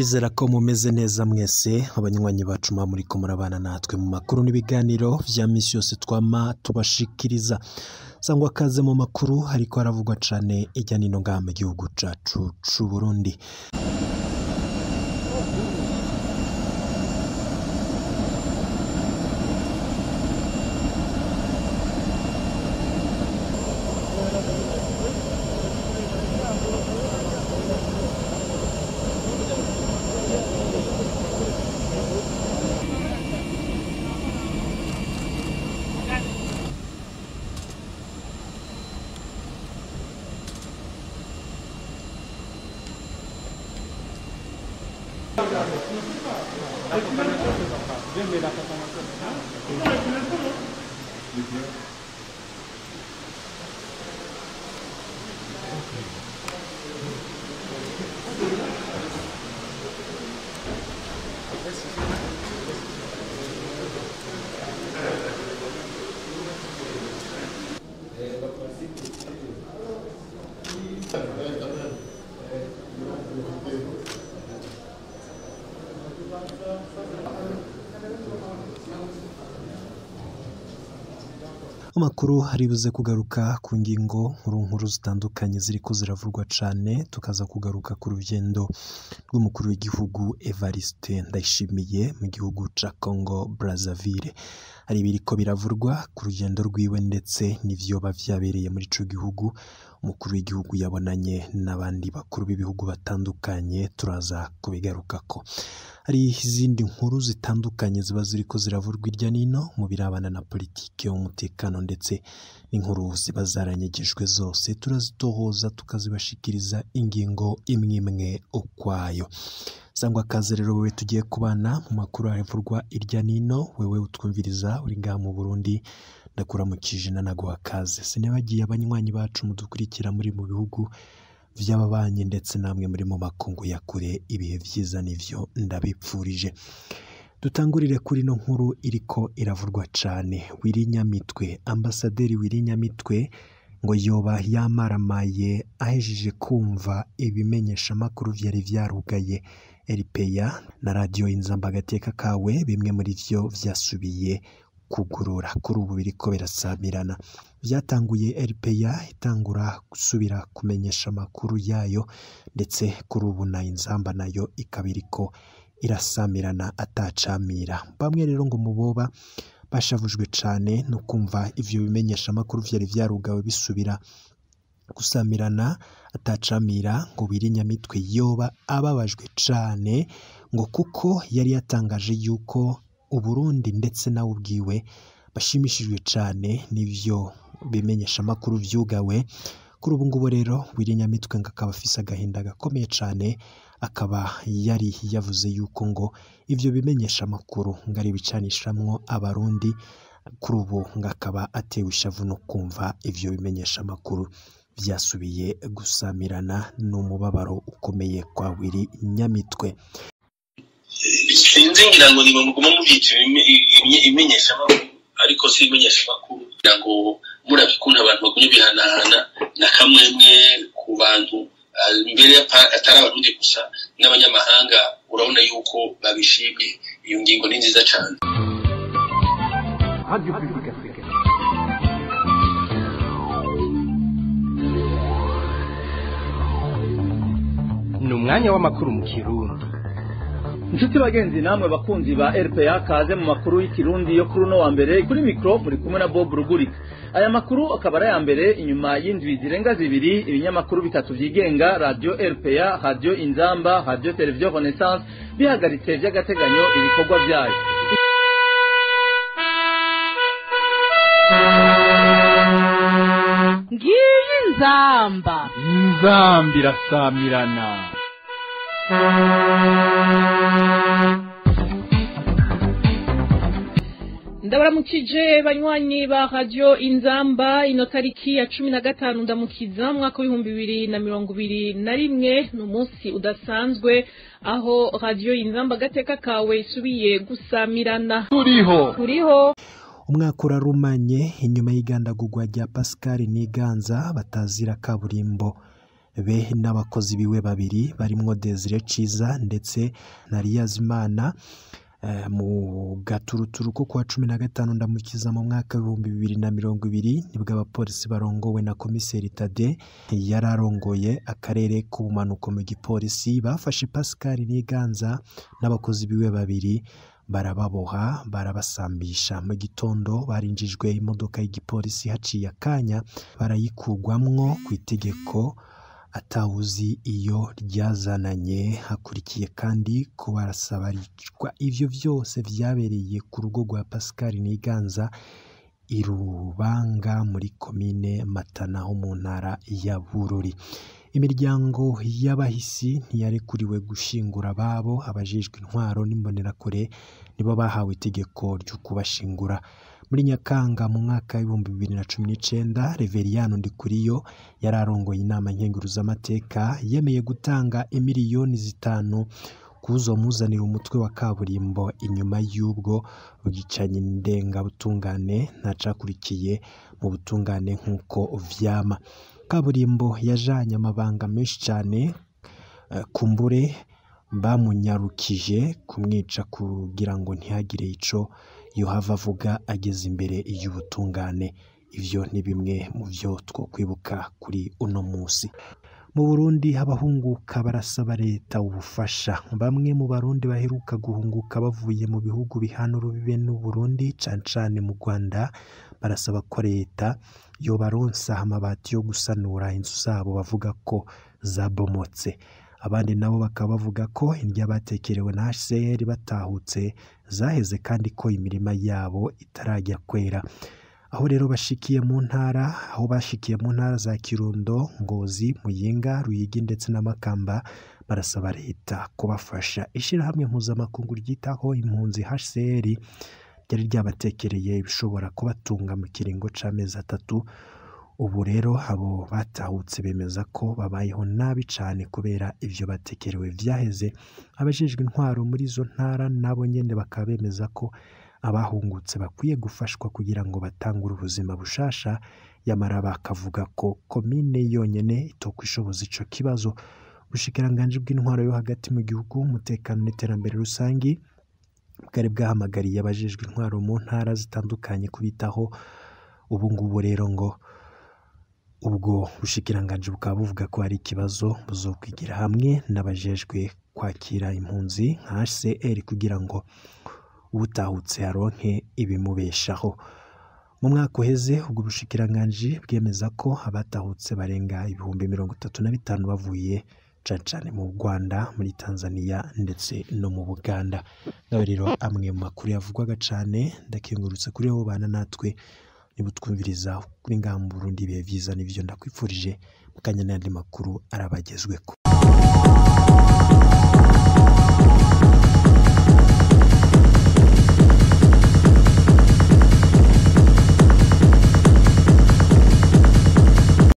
Ndizera ko mumeze neza mwese abanywanyi bacu muri ko murabana natwe mu makuru n'ibiganiro vya misi yose twama tubashikiriza. Sangwa kaze mu makuru ariko haravugwa cane ijya nino ngaha mu gihugu cacu c'u Burundi. Amakuru haribuze kugaruka ku ngingo nkuru zitandukanye ziriko ziravurwa cane, tukaza kugaruka ku rugendo rw'umukuru w'igihugu Evariste Ndayishimiye mu gihugu ca Congo Brazzaville. Hari biriko biravurwa ku rugendo rwiwe ndetse n'ivyoba vyabereye muri ico gihugu. Umukuru w'igihugu yabonanye n'abandi bakuru b'ibihugu batandukanye, turaza kubigarukako. Hari izindi nkuru zitandukanye ziba ziriko ziravurwa irya nino mu birabana na politike, umutekano ndetse n'inkuru ziba zaranyegejwe zose turazitohoza tukazibashikiriza ingingo imwe ukwayo. Sangwa kaze rero wewe tugiye kubana mu makuru aravurwa irya nino, wewe utwumviriza uri ngaha mu Burundi ndakuramukije naguha kaze. Sinebagiye abanywanyi bacu mudukurikira muri mu bihugu vy'ababanye ndetse namwe muri mu makungu ya kure, ibihe vyiza nivyo ndabipfurije. Dutangurire kuri no nkuru iriko iravurwa cane. Wirinyamitwe, ambasaderi Wirinyamitwe ngo yoba yamaramaye ahejeje kumva ibimenyesha makuru vyari vyarugaye RPA na radio Inzamba Agateka kawe, bimwe muri vyo vyasubiye kugurura. Kuri ubu biriko birasamirana. Vyatanguye RPA itangura gusubira kumenyesha amakuru yayo, ndetse kuri ubu na Inzamba nayo ikabiriko irasamirana atacamira. Bamwe rero ngo muboba bashavujwe cane no kumva ivyo bimenyesha amakuru vyari vyarugawe bisubira gusamirana atacamira, ngo Wirinyamitwe yoba ababajwe cane ngo kuko yari yatangaje yuko Uburundi ndetse nawe ubwiwe bashimishijwe cane n'ivyo bimenyesha amakuru vyugawe. Kuri ubu ngubu rero Wirinyamitwe ngo akaba afise agahinda gakomeye cane, akaba yari yavuze yuko ngo ivyo bimenyesha amakuru ngo ari bicanishamwo abarundi. Kuri ubu ngo akaba atewe ishavu no kumva ivyo bimenyesha amakuru vyasubiye gusamirana, n'umubabaro ukomeye kwa Wirinyamitwe. Sinzi ngira ngo niba muguma muvyita imenyesha amakuru, ariko si imenyesha amakuru ngira ngo murabikunda abantu bagumye bihanahana na kamwemwe ku bantu mbere atari abarundi gusa n'abanyamahanga. Urabona yuko babishimye. Iyo ngingo ni nziza cane. Radio Publique Africaine. Ni umwanya w'amakuru mu Kirundi. Nshuti bagenzi namwe bakunzi ba RPA, kaze mu makuru y'ikirundi yo kuri no wa mbere. Kuri mikro muri kumwe na Bob Rugurika. Aya makuru akaba ari ya mbere inyuma y'indwi zirenga zibiri ibinyamakuru bitatu vyigenga, Radio RPA, Radio Inzamba, Radio Television Renaissance bihagaritse vy'agateganyo ibikorwa vyayo. Ngiyi Inzamba irasamirana. Ndabaramukije banywanyi ba Radio Inzamba. Ino tariki ya 15 ndamukiza mwaka w'2021 n'umunsi udasanzwe aho Radio Inzamba Agateka kawe isubiye gusamirana. Turiho Umwaka urarumanye inyuma y'igandagurwa rya Pascal Niganza batazira kaburimbo be n'abakozi biwe babiri barimwo Desire Ciza ndetse na Riyazimana mu gaturuturu ko kuwa 15 ndamukiza mu mwaka wa 2020 nibwo abapolisi barongowe na komiseri Tade yararongoye akarere k'ubumanuko mu gipolisi bafashe Pascal Niganza n'abakozi biwe babiri barababoha barabasambisha mu gitondo barinjijwe imodoka y'igipolisi haciye akanya barayikugwamwo ku itegeko atawuzi iyo ryazananye hakurikiye kandi ko barasabarirwa ivyo vyose vyabereye ku rugo rwa Pascal Niganza Irubanga muri komine Matana ho mu ntara ya Bururi. Imiryango y'abahisi ntiyarekuriwe gushingura babo abajejwe intwaro n'imbonerakure nibo bahawe itegeko ryo kubashingura. Muri Nyakanga mu mwaka wa 2019 Reveriyano Ndikuriyo yararongoye inama nkenguruzamateka yemeye gutanga miliyoni 5 kuzomuzanira umutwe wa kaburimbo inyuma y'ubwo bugicanye ndengabutungane ntacakurikiye mu butungane nk'uko vyama. Kaburimbo yajanye amabanga menshi cyane kumbure bamunyarukije kumwica kugira ngo ntihagire ico yohava avuga ageze imbere y'ubutungane. Ivyo ni bimwe mu vyo two kwibuka kuri uno musi. Mu Burundi abahunguka barasaba leta ubufasha. Bamwe mu Barundi baheruka guhunguka bavuye mu bihugu bihana urubibe n'u Burundi cancane mu Rwanda barasaba ko leta yobaronsa amabati yo gusanura inzu zabo bavuga ko zabomotse. Abandi nabo bakaba bavuga ko indya batekerewe na HCR batahutse zaheze kandi ko imirima yabo itarajya kwera. Aho rero bashikiye mu ntara za Kirundo, Ngozi, Muyinga, Ruyigi ndetse na Makamba barasaba leta kubafasha. Ishirahamwe mpuzamakungu ryitaho impunzi HCR ryari ryabatekereye ibishobora kubatunga mu kiringo c'amezi 3. Ubu rero abo batahutse bemeza ko babayeho nabi cane kubera ivyo batekerewe vyaheze. Abajejwe intwaro muri izo ntara nabo nyene bakaba bemeza ko abahungutse bakwiye gufashwa kugira ngo batangure ubuzima bushasha, yamara bakavuga ko komine yonyene itokwishoboza ico kibazo. Ubushikiranganji bw'intwaro yo hagati mu gihugu, umutekano n'iterambere rusangi bwari bwahamagariye abajejwe intwaro mu ntara zitandukanye kubitaho. Ubu ngubu rero ngo ubwo bushikiranganji bukaba buvuga ko hari ikibazo buzokwigira hamwe n'abajejwe kwakira impunzi nka HCR kugira ngo ubutahutse aronke ibimubeshaho. Mu mwaka uheze ubwo bushikiranganji bwemeza ko abatahutse barenga 35,000 bavuye cane mu Rwanda, muri Tanzania ndetse no mu Buganda. Nawe rero amwe mu makuru yavugwaga cane ndakengurutse kuri abo bana natwe nibutwumviriza kuri ngaha mu Burundi bihe vyiza n'ivyo ndakwifurije mukanya n'andi makuru arabagezweko.